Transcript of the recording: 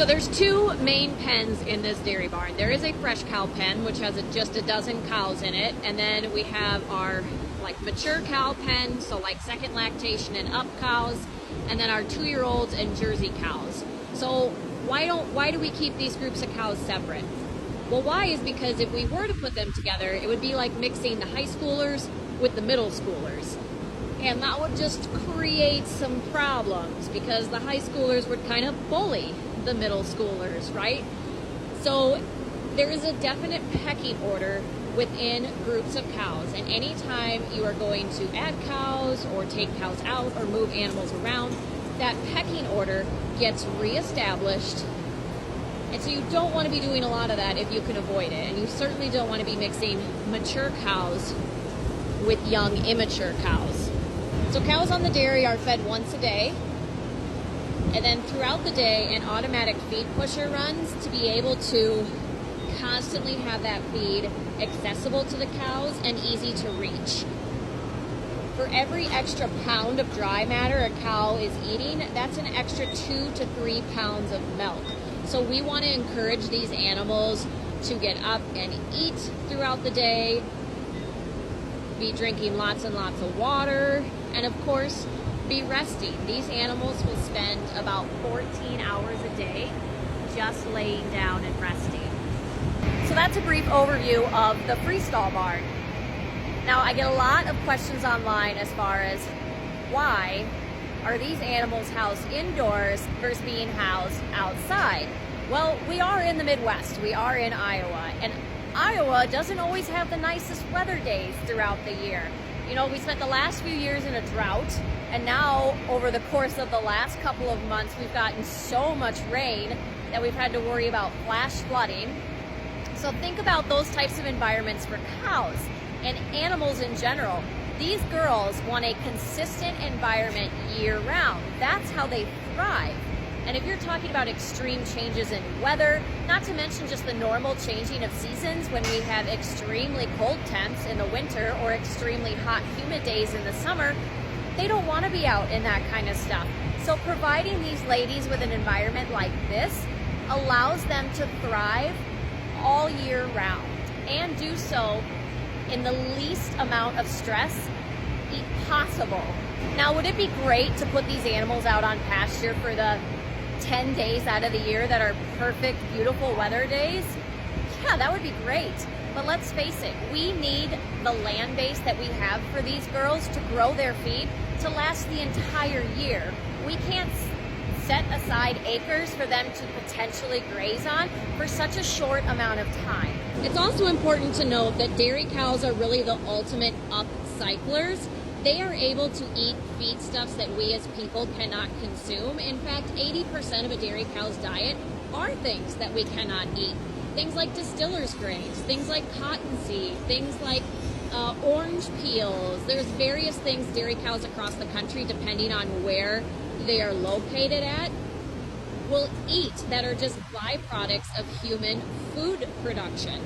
So there's two main pens in this dairy barn. There is a fresh cow pen, which has just a dozen cows in it. And then we have our mature cow pen, so like second lactation and up cows. And then our 2-year-olds and Jersey cows. So why do we keep these groups of cows separate? Well, why is because if we were to put them together, it would be like mixing the high schoolers with the middle schoolers. And that would just create some problems because the high schoolers would kind of bully the middle schoolers, right? So there is a definite pecking order within groups of cows. And anytime you are going to add cows or take cows out or move animals around, that pecking order gets reestablished. And so you don't want to be doing a lot of that if you can avoid it. And you certainly don't want to be mixing mature cows with young, immature cows. So cows on the dairy are fed once a day. And then throughout the day, an automatic feed pusher runs to be able to constantly have that feed accessible to the cows and easy to reach. For every extra pound of dry matter a cow is eating, that's an extra 2 to 3 pounds of milk. So we want to encourage these animals to get up and eat throughout the day, be drinking lots and lots of water, and of course, be resting. These animals will spend about 14 hours a day just laying down and resting. So that's a brief overview of the freestall barn. Now, I get a lot of questions online as far as why are these animals housed indoors versus being housed outside? Well, we are in the Midwest. We are in Iowa. And Iowa doesn't always have the nicest weather days throughout the year. You know, we spent the last few years in a drought, and now over the course of the last couple of months, we've gotten so much rain that we've had to worry about flash flooding. So think about those types of environments for cows and animals in general. These girls want a consistent environment year-round. That's how they thrive. And if you're talking about extreme changes in weather, not to mention just the normal changing of seasons when we have extremely cold temps in the winter or extremely hot, humid days in the summer, they don't want to be out in that kind of stuff. So providing these ladies with an environment like this allows them to thrive all year round and do so in the least amount of stress possible. Now, would it be great to put these animals out on pasture for the 10 days out of the year that are perfect, beautiful weather days? Yeah, that would be great. But let's face it, we need the land base that we have for these girls to grow their feed to last the entire year. We can't set aside acres for them to potentially graze on for such a short amount of time. It's also important to note that dairy cows are really the ultimate upcyclers. They are able to eat feedstuffs that we as people cannot consume. In fact, 80% of a dairy cow's diet are things that we cannot eat. Things like distillers grains, things like cottonseed, things like orange peels. There's various things dairy cows across the country, depending on where they are located at, will eat that are just byproducts of human food production.